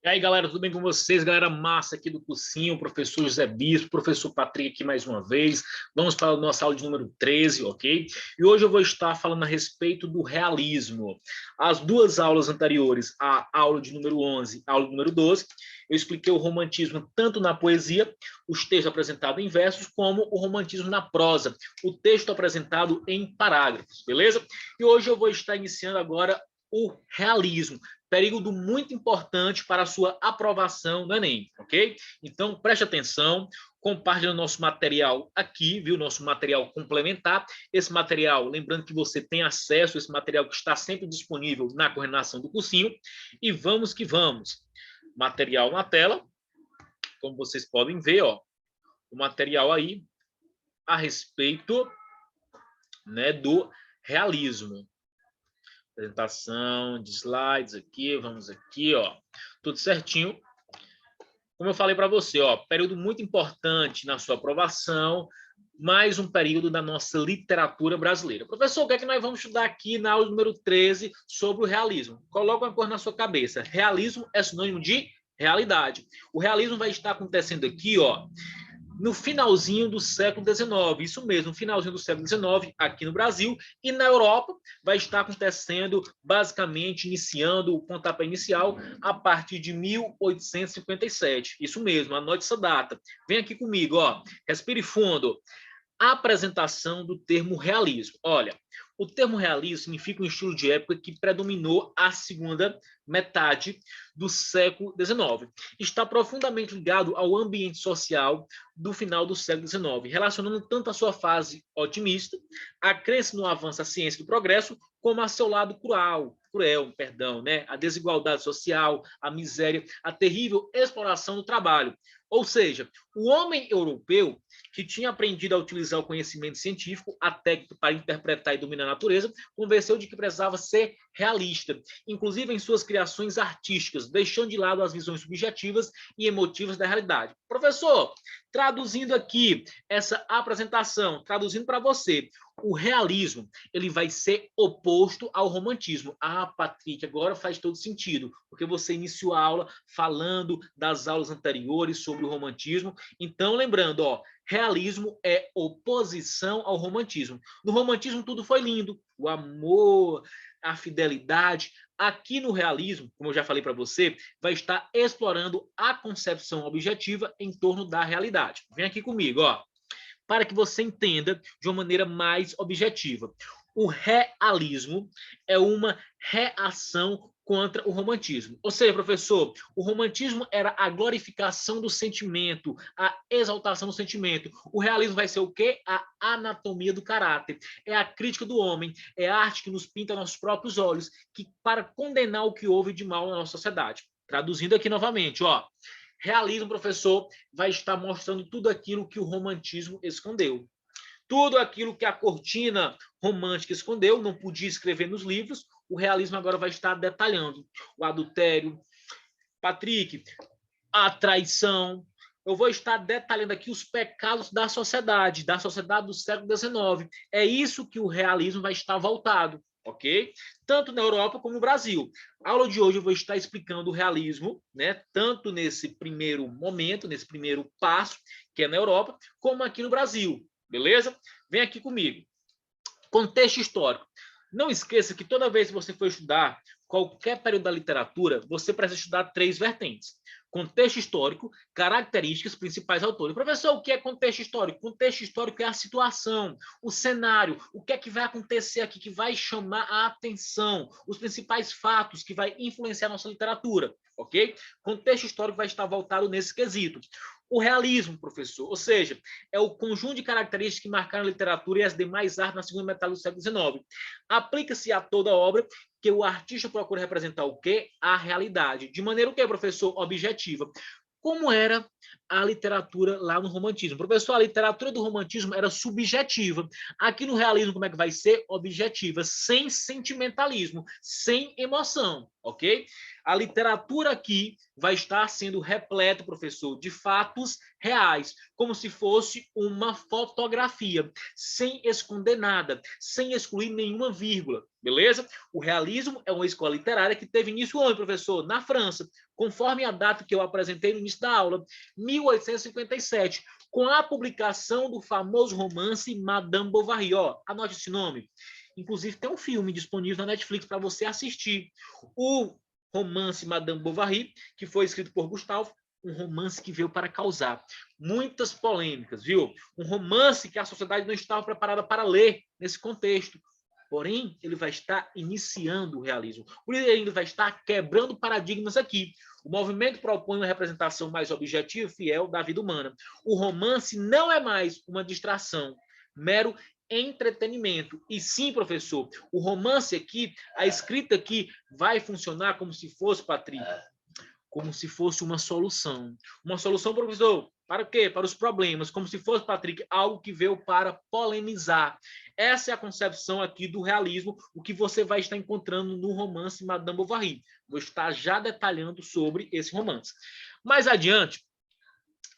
E aí, galera, tudo bem com vocês? Galera massa aqui do cursinho, professor José Bispo, professor Patrick aqui mais uma vez. Vamos para a nossa aula de número 13, ok? E hoje eu vou estar falando a respeito do realismo. As duas aulas anteriores, a aula de número 11 e a aula de número 12, eu expliquei o romantismo tanto na poesia, os textos apresentados em versos, como o romantismo na prosa, o texto apresentado em parágrafos, beleza? E hoje eu vou estar iniciando agora o realismo, período muito importante para a sua aprovação no Enem, ok? Então, preste atenção, compartilhe o nosso material aqui, viu? Nosso material complementar. Esse material, lembrando que você tem acesso a esse material que está sempre disponível na coordenação do cursinho. E vamos que vamos. Material na tela, como vocês podem ver, ó, o material aí a respeito, né, do realismo. Apresentação de slides aqui, vamos aqui, ó, tudo certinho. Como eu falei para você, ó, período muito importante na sua aprovação, mais um período da nossa literatura brasileira. Professor, o que é que nós vamos estudar aqui na aula número 13 sobre o realismo? Coloca uma coisa na sua cabeça. Realismo é sinônimo de realidade. O realismo vai estar acontecendo aqui, ó, no finalzinho do século XIX, isso mesmo, no finalzinho do século XIX, aqui no Brasil, e na Europa vai estar acontecendo, basicamente, iniciando o pontapé inicial a partir de 1857. Isso mesmo, anote essa data. Vem aqui comigo, ó, respire fundo. A apresentação do termo realismo. Olha, o termo realismo significa um estilo de época que predominou a segunda metade do século XIX. Está profundamente ligado ao ambiente social do final do século XIX, relacionando tanto a sua fase otimista, a crença no avanço da ciência e do progresso, como a seu lado cruel, né? A desigualdade social, a miséria, a terrível exploração do trabalho. Ou seja, o homem europeu que tinha aprendido a utilizar o conhecimento científico, a técnica para interpretar e dominar a natureza, convenceu de que precisava ser realista, inclusive em suas criações artísticas, deixando de lado as visões subjetivas e emotivas da realidade. Professor, traduzindo aqui essa apresentação, traduzindo para você, o realismo ele vai ser oposto ao romantismo. Ah, Patrick, agora faz todo sentido, porque você iniciou a aula falando das aulas anteriores sobre o romantismo. Então, lembrando, ó, realismo é oposição ao romantismo. No romantismo tudo foi lindo, o amor, a fidelidade. Aqui no realismo, como eu já falei para você, vai estar explorando a concepção objetiva em torno da realidade. Vem aqui comigo, ó, para que você entenda de uma maneira mais objetiva. O realismo é uma reação contra o romantismo. Ou seja, professor, o romantismo era a glorificação do sentimento, a exaltação do sentimento. O realismo vai ser o quê? A anatomia do caráter. É a crítica do homem, é a arte que nos pinta nossos próprios olhos, que para condenar o que houve de mal na nossa sociedade. Traduzindo aqui novamente, ó, realismo, professor, vai estar mostrando tudo aquilo que o romantismo escondeu. Tudo aquilo que a cortina romântica escondeu, não podia escrever nos livros, o realismo agora vai estar detalhando. O adultério, Patrick, a traição. Eu vou estar detalhando aqui os pecados da sociedade do século XIX. É isso que o realismo vai estar voltado, ok? Tanto na Europa como no Brasil. A aula de hoje eu vou estar explicando o realismo, né? Tanto nesse primeiro momento, nesse primeiro passo, que é na Europa, como aqui no Brasil. Beleza? Vem aqui comigo. Contexto histórico. Não esqueça que toda vez que você for estudar qualquer período da literatura, você precisa estudar 3 vertentes. Contexto histórico, características, principais autores. Professor, o que é contexto histórico? Contexto histórico é a situação, o cenário, o que é que vai acontecer aqui que vai chamar a atenção, os principais fatos que vai influenciar a nossa literatura, ok? Contexto histórico vai estar voltado nesse quesito. O realismo, professor, ou seja, é o conjunto de características que marcaram a literatura e as demais artes na segunda metade do século XIX. Aplica-se a toda obra que o artista procura representar o quê? A realidade. De maneira o quê, professor? Objetiva. Como era a literatura lá no romantismo? Professor, a literatura do romantismo era subjetiva. Aqui no realismo, como é que vai ser? Objetiva, sem sentimentalismo, sem emoção. ok? A literatura aqui vai estar sendo repleta, professor, de fatos reais, como se fosse uma fotografia, sem esconder nada, sem excluir nenhuma vírgula, beleza? O realismo é uma escola literária que teve início onde, professor? Na França, conforme a data que eu apresentei no início da aula, 1857, com a publicação do famoso romance Madame Bovary. Ó, anote esse nome. Inclusive, tem um filme disponível na Netflix para você assistir. O romance Madame Bovary, que foi escrito por Gustave, um romance que veio para causar muitas polêmicas, viu? Um romance que a sociedade não estava preparada para ler nesse contexto. Porém, ele vai estar iniciando o realismo. Por isso, ele vai estar quebrando paradigmas aqui. O movimento propõe uma representação mais objetiva e fiel da vida humana. O romance não é mais uma distração, mero entretenimento. E sim, professor, o romance aqui, a escrita aqui, vai funcionar como se fosse, Patrick, como se fosse uma solução. Uma solução, professor, para o quê? Para os problemas, como se fosse, Patrick, algo que veio para polemizar. Essa é a concepção aqui do realismo, o que você vai estar encontrando no romance Madame Bovary. Vou estar já detalhando sobre esse romance. Mais adiante,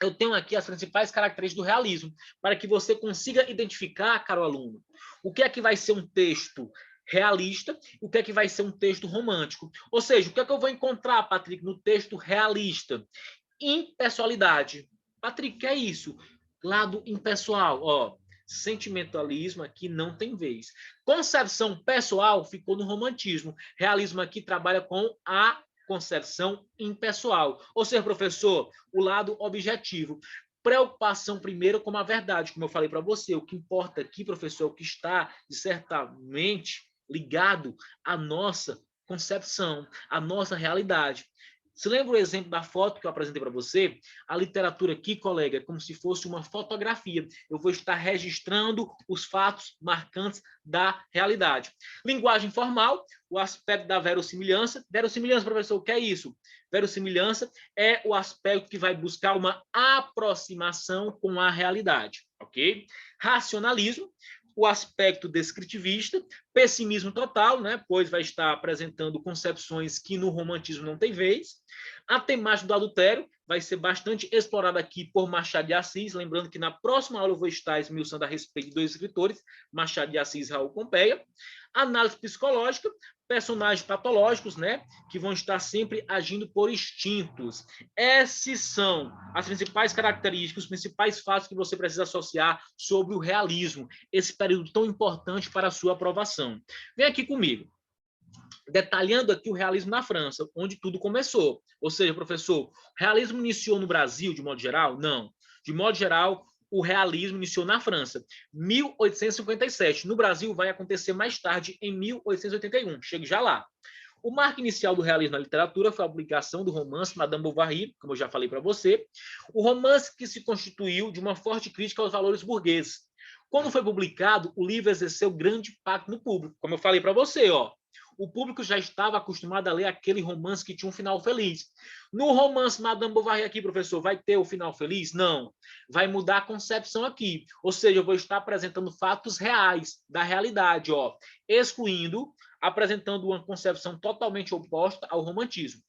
eu tenho aqui as principais características do realismo, para que você consiga identificar, caro aluno, o que é que vai ser um texto realista e o que é que vai ser um texto romântico. Ou seja, o que é que eu vou encontrar, Patrick, no texto realista? Impessoalidade. Patrick, que é isso? Lado impessoal, ó. Sentimentalismo aqui não tem vez. Concepção pessoal ficou no romantismo. Realismo aqui trabalha com a concepção impessoal. Ou seja, professor, o lado objetivo. Preocupação primeiro com a verdade, como eu falei para você. O que importa aqui, professor, é o que está, certamente, ligado à nossa concepção, à nossa realidade. Se lembra o exemplo da foto que eu apresentei para você? A literatura aqui, colega, é como se fosse uma fotografia. Eu vou estar registrando os fatos marcantes da realidade. Linguagem formal, o aspecto da verossimilhança. Verossimilhança, professor, o que é isso? Verossimilhança é o aspecto que vai buscar uma aproximação com a realidade, ok? Racionalismo, o aspecto descritivista, pessimismo total, né, pois vai estar apresentando concepções que no romantismo não tem vez. A temática do adultério vai ser bastante explorada aqui por Machado de Assis, lembrando que na próxima aula eu vou estar esmiuçando a respeito de dois escritores, Machado de Assis e Raul Pompeia. Análise psicológica, personagens patológicos, né, que vão estar sempre agindo por instintos. Essas são as principais características, os principais fatos que você precisa associar sobre o realismo, esse período tão importante para a sua aprovação. Vem aqui comigo. Detalhando aqui o realismo na França, onde tudo começou. Ou seja, professor, o realismo iniciou no Brasil, de modo geral? Não. De modo geral, o realismo iniciou na França, 1857. No Brasil, vai acontecer mais tarde, em 1881. Chego já lá. O marco inicial do realismo na literatura foi a publicação do romance Madame Bovary, como eu já falei para você. O romance que se constituiu de uma forte crítica aos valores burgueses. Quando foi publicado, o livro exerceu grande impacto no público, como eu falei para você, ó. O público já estava acostumado a ler aquele romance que tinha um final feliz. No romance Madame Bovary aqui, professor, vai ter o final feliz? Não. Vai mudar a concepção aqui. Ou seja, eu vou estar apresentando fatos reais, da realidade, ó, excluindo, apresentando uma concepção totalmente oposta ao romantismo.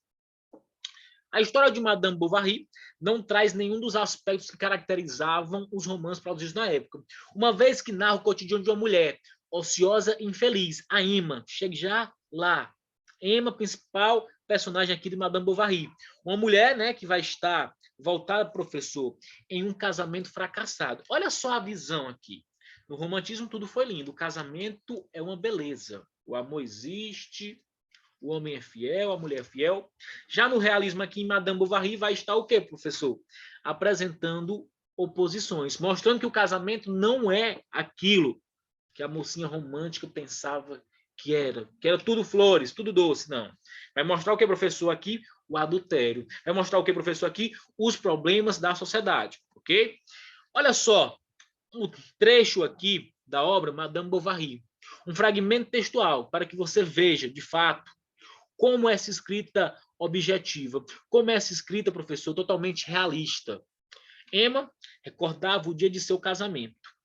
A história de Madame Bovary não traz nenhum dos aspectos que caracterizavam os romances produzidos na época, uma vez que narra o cotidiano de uma mulher ociosa e infeliz, a Emma. Chegue já lá. Emma, principal personagem aqui de Madame Bovary. Uma mulher, né, que vai estar voltada, professor, em um casamento fracassado. Olha só a visão aqui. No romantismo tudo foi lindo. O casamento é uma beleza. O amor existe, o homem é fiel, a mulher é fiel. Já no realismo aqui em Madame Bovary vai estar o quê, professor? Apresentando oposições, mostrando que o casamento não é aquilo que a mocinha romântica pensava que era tudo flores, tudo doce, não. Vai mostrar o que, professor, aqui? O adultério. Vai mostrar o que, professor, aqui? Os problemas da sociedade, ok? Olha só, um trecho aqui da obra Madame Bovary, um fragmento textual para que você veja, de fato, como essa escrita objetiva, como essa escrita, professor, totalmente realista. Emma recordava o dia de seu casamento.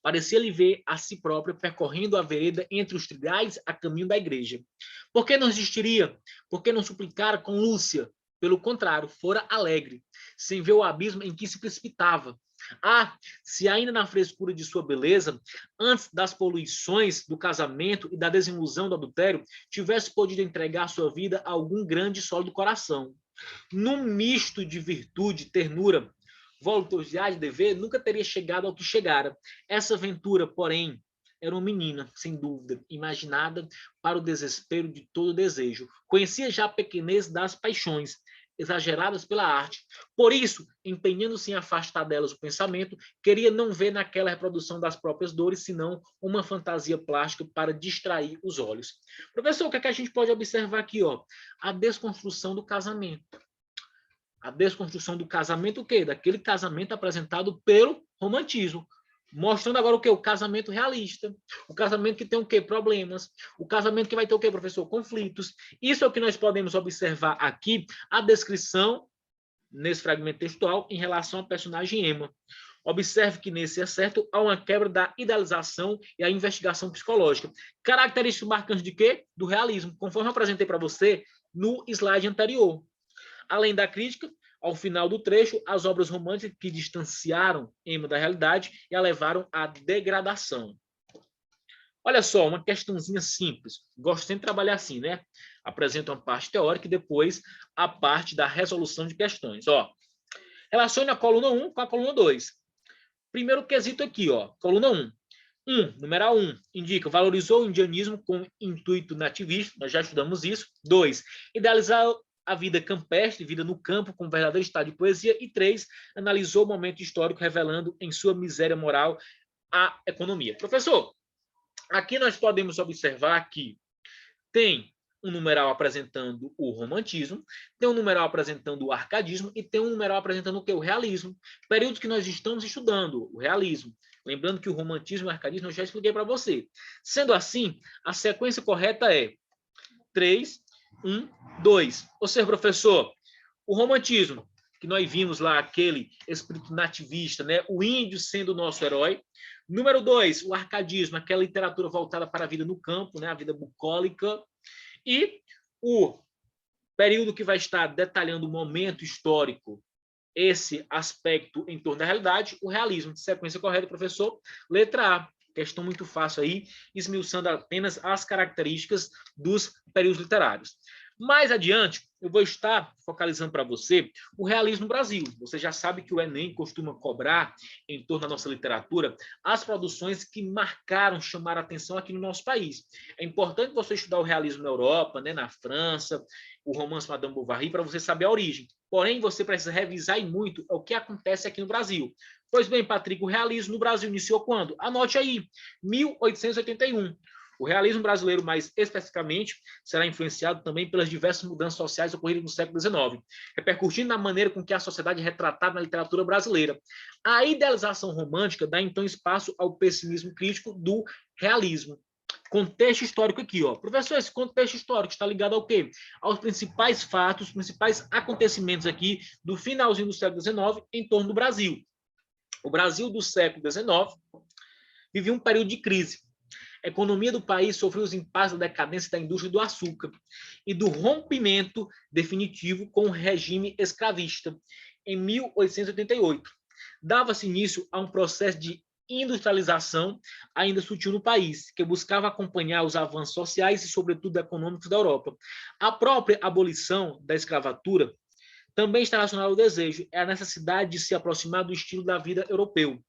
Parecia-lhe ver a si própria percorrendo a vereda entre os trilhais a caminho da igreja. Por que não resistiria? Por que não suplicara com Lúcia? Pelo contrário, fora alegre, sem ver o abismo em que se precipitava. Ah, se ainda na frescura de sua beleza, antes das poluições do casamento e da desilusão do adultério, tivesse podido entregar sua vida a algum grande e sólido coração. Num misto de virtude, ternura, voluptuosidade e dever, nunca teria chegado ao que chegara. Essa aventura, porém, era uma menina, sem dúvida, imaginada para o desespero de todo desejo. Conhecia já a pequenez das paixões, exageradas pela arte. Por isso, empenhando-se em afastar delas o pensamento, queria não ver naquela reprodução das próprias dores, senão uma fantasia plástica para distrair os olhos. Professor, o que é que a gente pode observar aqui? A desconstrução do casamento. A desconstrução do casamento, o quê? Daquele casamento apresentado pelo romantismo. Mostrando agora o quê? O casamento realista. O casamento que tem o quê? Problemas. O casamento que vai ter o quê, professor? Conflitos. Isso é o que nós podemos observar aqui, a descrição, nesse fragmento textual, em relação ao personagem Emma. Observe que nesse excerto há uma quebra da idealização e a investigação psicológica. Característica marcante de quê? Do realismo, conforme eu apresentei para você no slide anterior. Além da crítica, ao final do trecho, as obras românticas que distanciaram Emma da realidade e a levaram à degradação. Olha só, uma questãozinha simples. Gosto sempre de trabalhar assim, né? Apresento uma parte teórica e depois a parte da resolução de questões. Relacione a coluna 1 com a coluna 2. Primeiro quesito aqui, coluna 1. Numeral 1, indica, valorizou o indianismo com intuito nativista, nós já estudamos isso. 2, idealizar a vida campestre, vida no campo, com verdadeiro estado de poesia. E 3, analisou o momento histórico, revelando em sua miséria moral a economia. Professor, aqui nós podemos observar que tem um numeral apresentando o romantismo, tem um numeral apresentando o arcadismo e tem um numeral apresentando o que? O realismo. Períodos que nós estamos estudando, o realismo. Lembrando que o romantismo e o arcadismo eu já expliquei para você. Sendo assim, a sequência correta é 3, 1, 2. Ou seja, professor, o romantismo, que nós vimos lá, aquele espírito nativista, né? O índio sendo o nosso herói. Número 2, o arcadismo, aquela literatura voltada para a vida no campo, né? A vida bucólica. E o período que vai estar detalhando o momento histórico, esse aspecto em torno da realidade, o realismo. De sequência correta, professor. Letra A. Questão muito fácil aí, esmiuçando apenas as características dos períodos literários. Mais adiante, eu vou estar focalizando para você o realismo no Brasil. Você já sabe que o Enem costuma cobrar, em torno da nossa literatura, as produções que marcaram, chamaram a atenção aqui no nosso país. É importante você estudar o realismo na Europa, né, na França, o romance Madame Bovary, para você saber a origem. Porém, você precisa revisar e muito o que acontece aqui no Brasil. Pois bem, Patrick, o realismo no Brasil iniciou quando? Anote aí, 1881. O realismo brasileiro, mais especificamente, será influenciado também pelas diversas mudanças sociais ocorridas no século XIX, repercutindo na maneira com que a sociedade é retratada na literatura brasileira. A idealização romântica dá, então, espaço ao pessimismo crítico do realismo. Contexto histórico aqui, Professor, esse contexto histórico está ligado ao quê? Aos principais fatos, os principais acontecimentos aqui do finalzinho do século XIX em torno do Brasil. O Brasil do século XIX vivia um período de crise. A economia do país sofreu os impasses da decadência da indústria do açúcar e do rompimento definitivo com o regime escravista, em 1888. Dava-se início a um processo de industrialização ainda sutil no país, que buscava acompanhar os avanços sociais e, sobretudo, econômicos da Europa. A própria abolição da escravatura também está relacionada ao desejo, é a necessidade de se aproximar do estilo da vida europeu.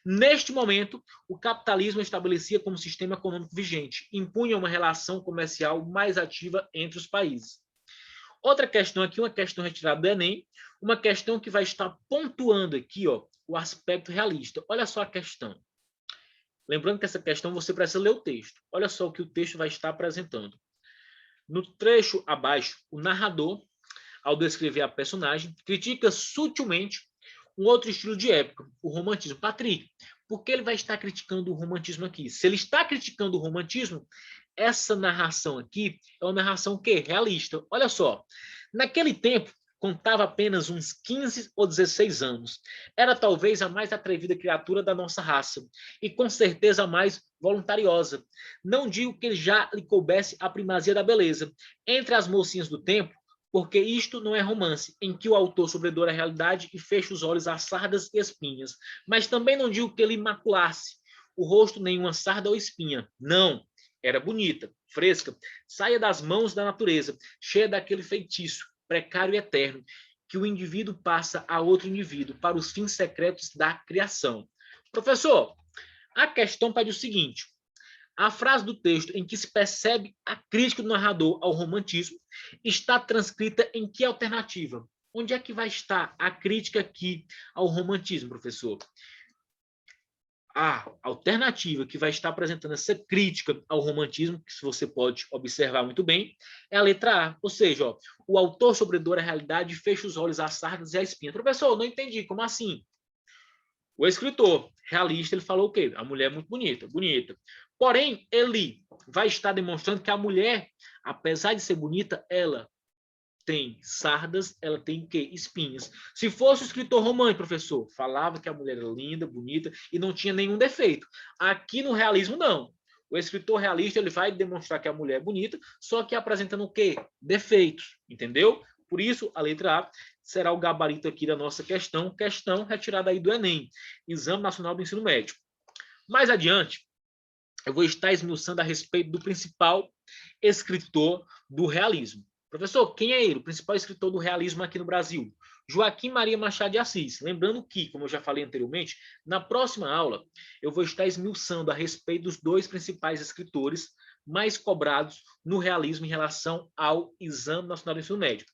Neste momento, o capitalismo estabelecia como sistema econômico vigente, impunha uma relação comercial mais ativa entre os países. Outra questão aqui, uma questão retirada do Enem, uma questão que vai estar pontuando aqui, o aspecto realista. Olha só a questão. Lembrando que essa questão você precisa ler o texto. Olha só o que o texto vai estar apresentando. No trecho abaixo, o narrador, ao descrever a personagem, critica sutilmente um outro estilo de época, o romantismo. Patrick, por que ele vai estar criticando o romantismo aqui? Se ele está criticando o romantismo, essa narração aqui é uma narração o quê? Realista. Olha só, naquele tempo, Contava apenas uns 15 ou 16 anos. Era talvez a mais atrevida criatura da nossa raça, e com certeza a mais voluntariosa. Não digo que já lhe coubesse a primazia da beleza entre as mocinhas do tempo, porque isto não é romance, em que o autor sobredoura a realidade e fecha os olhos às sardas e espinhas. Mas também não digo que ele maculasse o rosto nenhuma sarda ou espinha. Não, era bonita, fresca, saia das mãos da natureza, cheia daquele feitiço precário e eterno, que o indivíduo passa a outro indivíduo para os fins secretos da criação. Professor, a questão pede o seguinte: a frase do texto em que se percebe a crítica do narrador ao romantismo está transcrita em que alternativa? Onde é que vai estar a crítica aqui ao romantismo, professor? A alternativa que vai estar apresentando essa crítica ao romantismo, que você pode observar muito bem, é a letra A. Ou seja, ó, o autor sobredoura a realidade e fecha os olhos às sardas e à espinha. Professor, não entendi, como assim? O escritor realista, ele falou o quê? A mulher é muito bonita, bonita. Porém, ele vai estar demonstrando que a mulher, apesar de ser bonita, ela tem sardas, ela tem o quê? Espinhas. Se fosse o escritor romântico, professor, falava que a mulher era linda, bonita e não tinha nenhum defeito. Aqui no realismo, não. O escritor realista, ele vai demonstrar que a mulher é bonita, só que apresentando o quê? Defeitos, entendeu? Por isso, a letra A será o gabarito aqui da nossa questão retirada aí do Enem, Exame Nacional do Ensino Médio. Mais adiante, eu vou estar esmiuçando a respeito do principal escritor do realismo. Professor, quem é ele? O principal escritor do realismo aqui no Brasil? Joaquim Maria Machado de Assis. Lembrando que, como eu já falei anteriormente, na próxima aula eu vou estar esmiuçando a respeito dos dois principais escritores mais cobrados no realismo em relação ao Exame Nacional do Ensino Médio,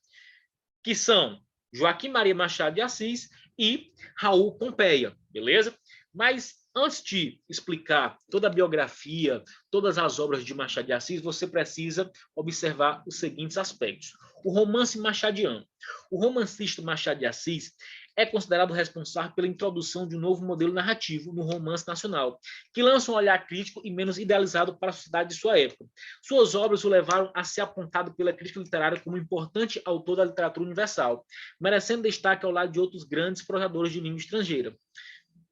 que são Joaquim Maria Machado de Assis e Raul Pompeia, beleza? Mas antes de explicar toda a biografia, todas as obras de Machado de Assis, você precisa observar os seguintes aspectos. O romance machadiano. O romancista Machado de Assis é considerado responsável pela introdução de um novo modelo narrativo no romance nacional, que lança um olhar crítico e menos idealizado para a sociedade de sua época. Suas obras o levaram a ser apontado pela crítica literária como um importante autor da literatura universal, merecendo destaque ao lado de outros grandes projetores de língua estrangeira,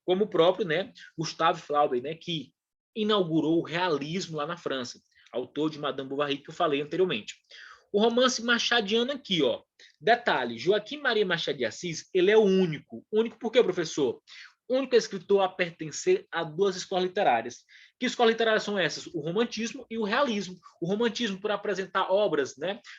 como o próprio, Gustave Flaubert, que inaugurou o realismo lá na França, autor de Madame Bovary, que eu falei anteriormente. O romance machadiano aqui, ó. Detalhe, Joaquim Maria Machado de Assis, ele é o único. Único por quê, professor? O único escritor a pertencer a duas escolas literárias. Que escolas literárias são essas? O romantismo e o realismo. O romantismo por apresentar obras,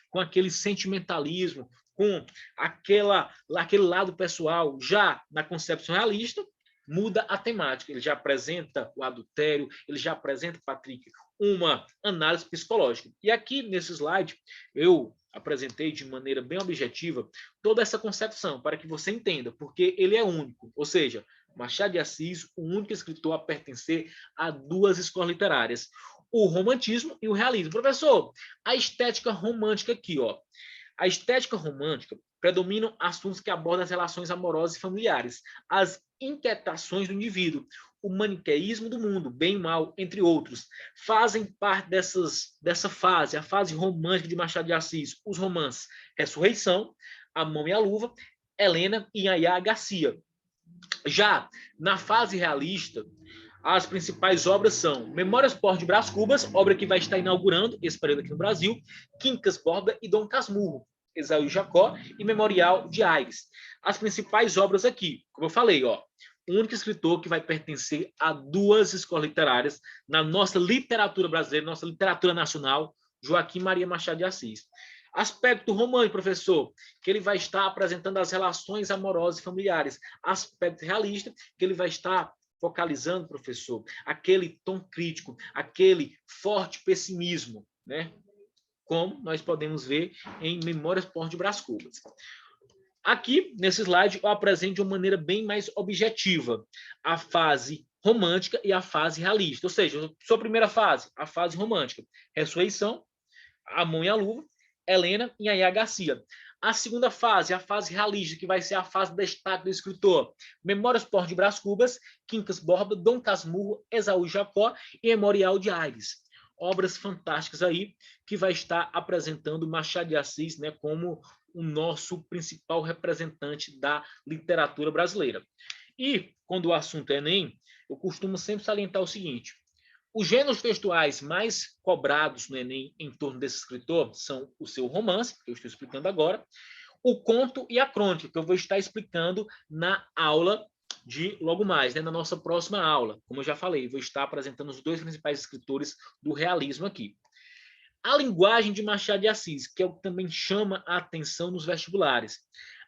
com aquele sentimentalismo, com aquele lado pessoal. Já na concepção realista, muda a temática. Ele já apresenta o adultério, ele já apresenta, Patrick, uma análise psicológica. E aqui, nesse slide, eu apresentei de maneira bem objetiva toda essa concepção, para que você entenda, porque ele é único. Ou seja, Machado de Assis, o único escritor a pertencer a duas escolas literárias, o romantismo e o realismo. Professor, a estética romântica aqui, ó. A estética romântica predominam assuntos que abordam as relações amorosas e familiares, as inquietações do indivíduo, o maniqueísmo do mundo, bem e mal, entre outros, fazem parte dessa fase, a fase romântica de Machado de Assis, os romances Ressurreição, A Mão e a Luva, Helena e Yaya Garcia. Já na fase realista, as principais obras são Memórias Póstumas de Brás Cubas, obra que vai estar inaugurando esse período aqui no Brasil, Quincas Borba e Dom Casmurro, Esaú e Jacó e Memorial de Aires. As principais obras aqui, como eu falei, ó, o único escritor que vai pertencer a duas escolas literárias na nossa literatura brasileira, nossa literatura nacional, Joaquim Maria Machado de Assis. Aspecto romântico, professor, que ele vai estar apresentando as relações amorosas e familiares. Aspecto realista, que ele vai estar focalizando, professor, aquele tom crítico, aquele forte pessimismo, como nós podemos ver em Memórias Póstumas de Brás Cubas. Aqui, nesse slide, eu apresento de uma maneira bem mais objetiva a fase romântica e a fase realista. Ou seja, sua primeira fase, a fase romântica, Ressurreição, A Mão e a Luva, Helena e Yaya Garcia. A segunda fase, a fase realista, que vai ser a fase de destaque do escritor, Memórias Póstumas de Brás Cubas, Quincas Borba, Dom Casmurro, Esaú e Jacó e Memorial de Aires. obras fantásticas aí, que vai estar apresentando Machado de Assis, né, como o nosso principal representante da literatura brasileira. E, quando o assunto é Enem, eu costumo sempre salientar o seguinte: os gêneros textuais mais cobrados no Enem em torno desse escritor são o seu romance, que eu estou explicando agora, o conto e a crônica, que eu vou estar explicando na aula de logo mais, né, na nossa próxima aula. Como eu já falei, vou estar apresentando os dois principais escritores do realismo aqui. A linguagem de Machado de Assis, que é o que também chama a atenção nos vestibulares.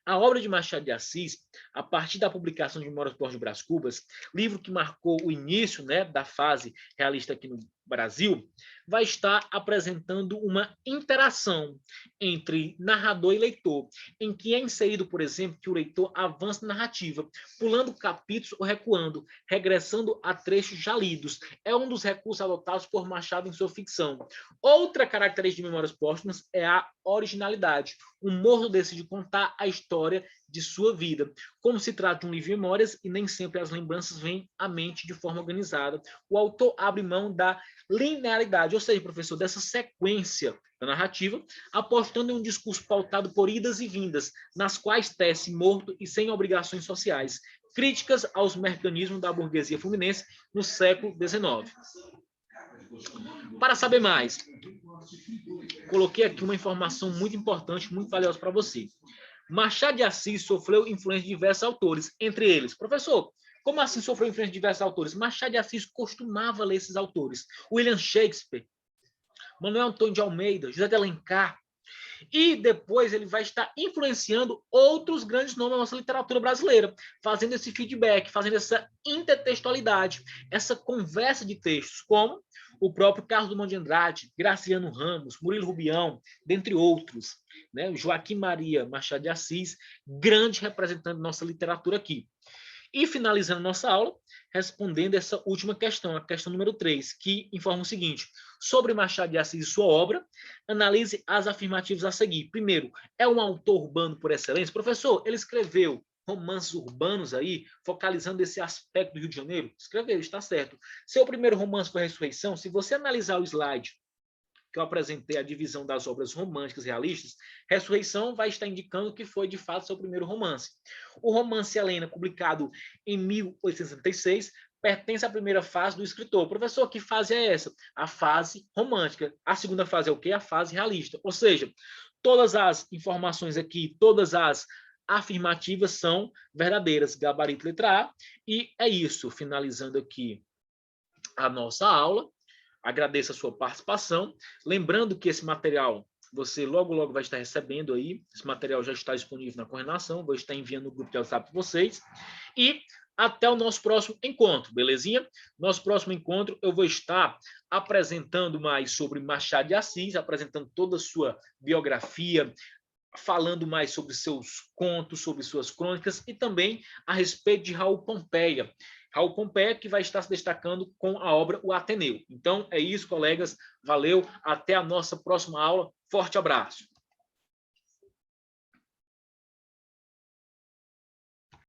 A obra de Machado de Assis, a partir da publicação de Memórias Póstumas de Brás Cubas, livro que marcou o início, né, da fase realista aqui no Brasil, vai estar apresentando uma interação entre narrador e leitor, em que é inserido, por exemplo, que o leitor avança na narrativa, pulando capítulos ou recuando, regressando a trechos já lidos. É um dos recursos adotados por Machado em sua ficção. Outra característica de Memórias Póstumas é a originalidade. O modo decide contar a história de sua vida. Como se trata de um livro de memórias e nem sempre as lembranças vêm à mente de forma organizada, o autor abre mão da linearidade, ou seja, professor, dessa sequência da narrativa, apostando em um discurso pautado por idas e vindas, nas quais tece morto e sem obrigações sociais, críticas aos mecanismos da burguesia fluminense no século XIX. Para saber mais, coloquei aqui uma informação muito importante, muito valiosa para você. Machado de Assis sofreu influência de diversos autores, entre eles, professor, como assim sofreu influência de diversos autores? Machado de Assis costumava ler esses autores. William Shakespeare, Manuel Antônio de Almeida, José de Alencar. E depois ele vai estar influenciando outros grandes nomes da nossa literatura brasileira, fazendo esse feedback, fazendo essa intertextualidade, essa conversa de textos, como o próprio Carlos Drummond de Andrade, Graciliano Ramos, Murilo Rubião, dentre outros, né? Joaquim Maria Machado de Assis, grande representante da nossa literatura aqui. E finalizando nossa aula, respondendo essa última questão, a questão número 3, que informa o seguinte: sobre Machado de Assis e sua obra, analise as afirmativas a seguir. Primeiro, é um autor urbano por excelência? Professor, ele escreveu romances urbanos aí, focalizando esse aspecto do Rio de Janeiro? Escreveu, está certo. Seu primeiro romance foi Ressurreição. Se você analisar o slide que eu apresentei, a divisão das obras românticas realistas, Ressurreição vai estar indicando que foi, de fato, seu primeiro romance. O romance Helena, publicado em 1866, pertence à primeira fase do escritor. Professor, que fase é essa? A fase romântica. A segunda fase é o quê? A fase realista. Ou seja, todas as informações aqui, todas as afirmativas são verdadeiras, gabarito letra A, e é isso, finalizando aqui a nossa aula. Agradeço a sua participação. Lembrando que esse material você logo vai estar recebendo aí. Esse material já está disponível na coordenação. Vou estar enviando no grupo de WhatsApp para vocês. E até o nosso próximo encontro, belezinha? Nosso próximo encontro eu vou estar apresentando mais sobre Machado de Assis, apresentando toda a sua biografia, falando mais sobre seus contos, sobre suas crônicas e também a respeito de Raul Pompeia. Raul Pompeia, que vai estar se destacando com a obra O Ateneu. Então, é isso, colegas. Valeu. Até a nossa próxima aula. Forte abraço.